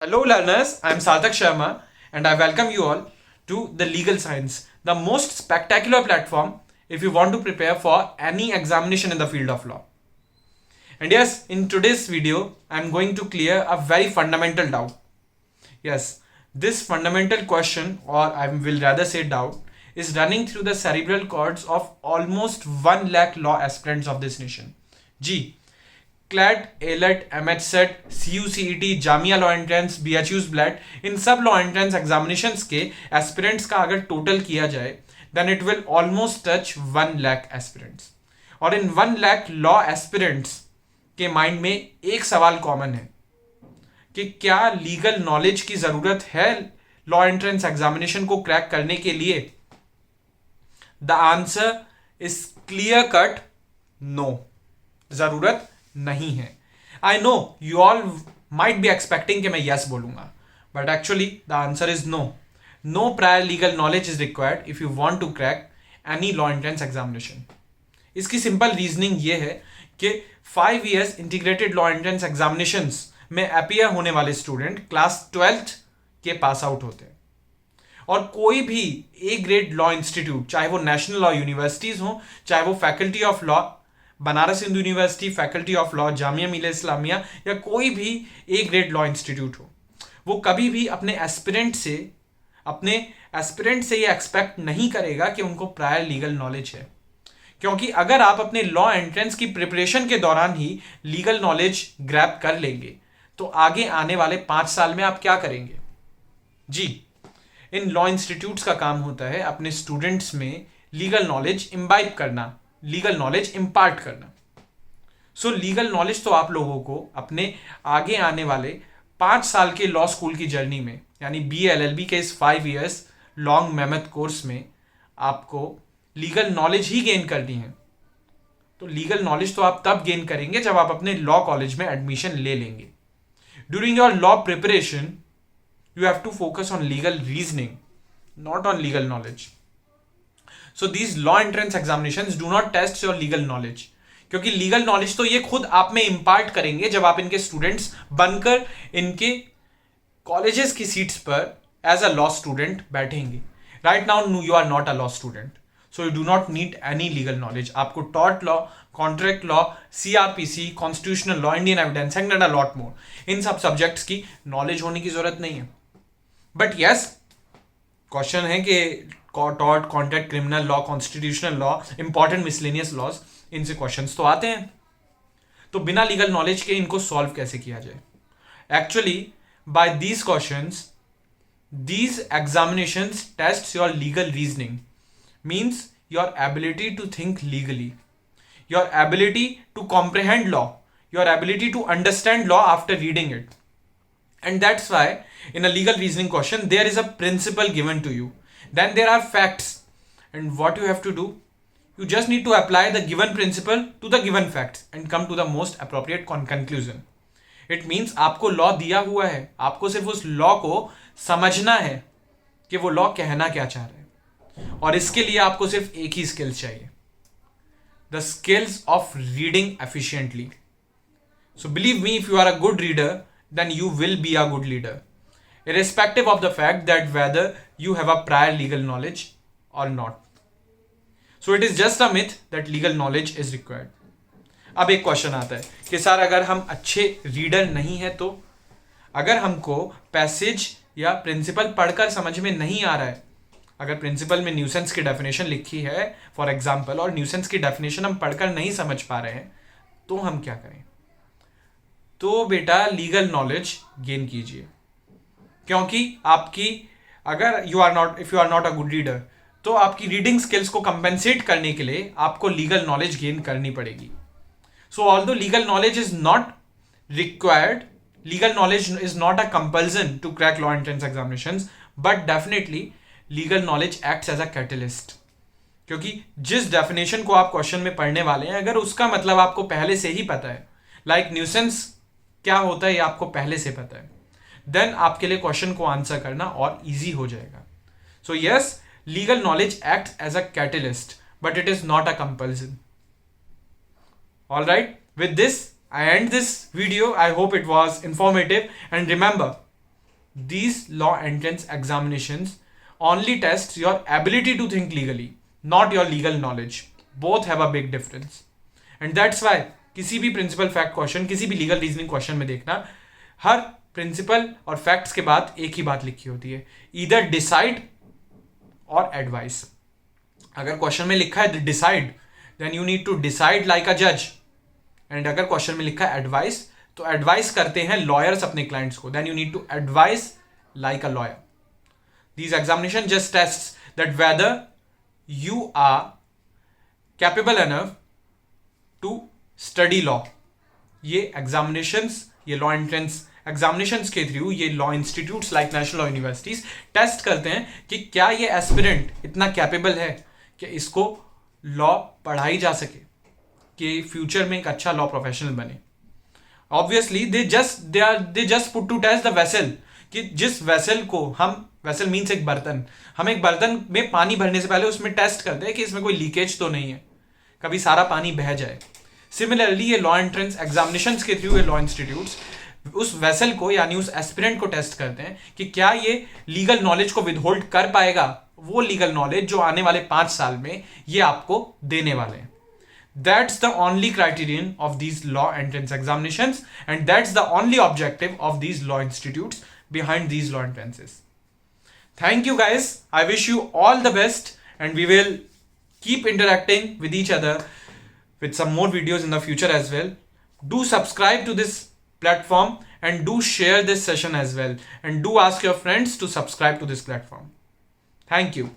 Hello, learners. I'm Sarthak Sharma, and I welcome you all to the Legal Science, the most spectacular platform if you want to prepare for any examination in the field of law. And yes, in today's video, I'm going to clear a very fundamental doubt. Yes, this fundamental question, or I will rather say doubt, is running through the cerebral cords of almost 1 lakh law aspirants of this nation. G. CLAT, AILET, MHCET, CUCET, Jamia law entrance, BHU's BLAT, इन सब law entrance examinations के aspirants का अगर total किया जाए then it will almost touch 1 lakh aspirants. और इन 1 lakh law aspirants के माइंड में एक सवाल कॉमन है कि क्या लीगल नॉलेज की जरूरत है लॉ एंट्रेंस एग्जामिनेशन को क्रैक करने के लिए. The answer is clear cut no. जरूरत नहीं है. I know you all might be expecting कि मैं यस बोलूंगा, but actually the answer is no. No prior legal knowledge is required if you want to crack any law entrance examination. इसकी simple reasoning ये है कि 5 years integrated law entrance examination में appear होने वाले स्टूडेंट क्लास 12th के pass out होते हैं. और कोई भी ए ग्रेड लॉ इंस्टीट्यूट, चाहे वो नेशनल लॉ यूनिवर्सिटीज हो, चाहे वो faculty of law Banaras Hindu university, faculty of law Jamia Millia Islamia, या कोई भी ए ग्रेड लॉ इंस्टीट्यूट हो, वो कभी भी अपने एस्पिरेंट से ये एक्सपेक्ट नहीं करेगा कि उनको प्रायर लीगल नॉलेज है. क्योंकि अगर आप अपने लॉ एंट्रेंस की प्रिपरेशन के दौरान ही लीगल नॉलेज ग्रैब कर लेंगे तो आगे आने वाले 5 साल में आप क्या करेंगे. जी, इन लॉ इंस्टीट्यूट्स का काम होता है अपने स्टूडेंट्स में लीगल नॉलेज इम्बाइब करना, लीगल नॉलेज इम्पार्ट करना. सो लीगल नॉलेज तो आप लोगों को अपने आगे आने वाले 5 साल के लॉ स्कूल की जर्नी में, यानी BLLB के इस 5 years लॉन्ग मेहनत कोर्स में आपको लीगल नॉलेज ही गेन करनी है. तो लीगल नॉलेज तो आप तब गेन करेंगे जब आप अपने लॉ कॉलेज में एडमिशन ले लेंगे. During your law preparation you have to focus on legal reasoning, not on legal knowledge. So these law entrance examinations do not test your legal knowledge, क्योंकि लीगल नॉलेज तो ये खुद आप में इंपार्ट करेंगे जब आप इनके स्टूडेंट्स बनकर इनके कॉलेजेस की सीट्स पर एज अ लॉ स्टूडेंट बैठेंगे. Right now you are not a law student, so you do not need any legal knowledge. आपको tort law, contract law, CRPC, constitutional law, Indian evidence and a lot more, इन सब subjects की knowledge होने की जरूरत नहीं है. But yes, question है कि tort, contract, criminal law, constitutional law, important miscellaneous laws, इनसे क्वेश्चंस तो आते हैं. तो बिना लीगल नॉलेज के इनको सॉल्व कैसे किया जाए. Actually by these questions, these examinations test your legal reasoning, means your ability to think legally, your ability to comprehend law, your ability to understand law after reading it. And that's why in a legal reasoning question there is a principle given to you, then there are facts, and what you have to do, you just need to apply the given principle to the given facts and come to the most appropriate conclusion. It means आपको law दिया हुआ है, आपको सिर्फ उस law को समझना है कि वो लॉ कहना क्या चाह रहा है. और इसके लिए आपको सिर्फ एक ही स्किल्स चाहिए, the skills of reading efficiently. So believe me, if you are a good reader, then you will be a good leader, irrespective of the fact that whether you have a prior legal knowledge or not. So it is just a myth that legal knowledge is required. अब एक question आता है कि sir अगर हम अच्छे reader नहीं है तो, अगर हमको पैसेज या प्रिंसिपल पढ़कर समझ में नहीं आ रहा है, अगर प्रिंसिपल में न्यूसेंस की डेफिनेशन लिखी है फॉर एग्जाम्पल, और न्यूसेंस की डेफिनेशन हम पढ़कर नहीं समझ पा रहे हैं, तो हम क्या करें. तो बेटा लीगल नॉलेज गेन कीजिए, क्योंकि आपकी अगर if you are not a good reader, तो आपकी रीडिंग स्किल्स को कंपेंसेट करने के लिए आपको लीगल नॉलेज गेन करनी पड़ेगी. So although legal knowledge is not required, legal knowledge is not a compulsion to crack law entrance examinations, but definitely legal knowledge acts as a catalyst. क्योंकि जिस definition को आप क्वेश्चन में पढ़ने वाले हैं, अगर उसका मतलब आपको पहले से ही पता है, लाइक न्यूसेंस क्या होता है ये आपको पहले से पता है, देन आपके लिए क्वेश्चन को आंसर करना और इजी हो जाएगा. So yes, legal knowledge act as a catalyst, but it is not a compulsion. Alright, with this I end this video. I hope it was informative, and remember, these law entrance examinations only test your ability to think legally, not your legal knowledge. Both have a big difference. And that's why किसी भी principle fact question, किसी भी legal reasoning question में देखना, हर principal और facts के बाद एक ही बात लिखी होती है, ईदर डिसाइड और एडवाइस. अगर क्वेश्चन में लिखा है decide, then you need to decide like a जज. एंड अगर क्वेश्चन में लिखा है एडवाइस, तो एडवाइस करते हैं लॉयर्स अपने क्लाइंट्स को, then you need to advice like a lawyer. These examination just tests that whether you are capable enough to study law. ये examinations, ये law entrance examinations के थ्रू ये law institutes like national law universities test करते हैं कि क्या ये aspirant इतना कैपेबल है कि इसको लॉ पढ़ाई जा सके, कि फ्यूचर में एक अच्छा लॉ प्रोफेशनल बने. Obviously they just put to test the vessel, कि जिस वेसल को हम, वेसल मीन्स एक बर्तन, हम एक बर्तन में पानी भरने से पहले उसमें टेस्ट करते हैं कि इसमें कोई लीकेज तो नहीं है, कभी सारा पानी बह जाए. सिमिलरली ये लॉ एंट्रेंस एग्जामिनेशंस के थ्रू ये लॉ इंस्टीट्यूट्स उस वेसल को यानी उस एस्पिरेंट को टेस्ट करते हैं कि क्या ये लीगल नॉलेज को विदहोल्ड कर पाएगा, वो लीगल नॉलेज जो आने वाले 5 साल में ये आपको देने वाले हैं. That's the only criterion of these law entrance examinations, and that's the only objective of these law institutes behind these law entrances. Thank you guys. I wish you all the best, and we will keep interacting with each other with some more videos in the future as well. Do subscribe to this platform and do share this session as well, and do ask your friends to subscribe to this platform. Thank you.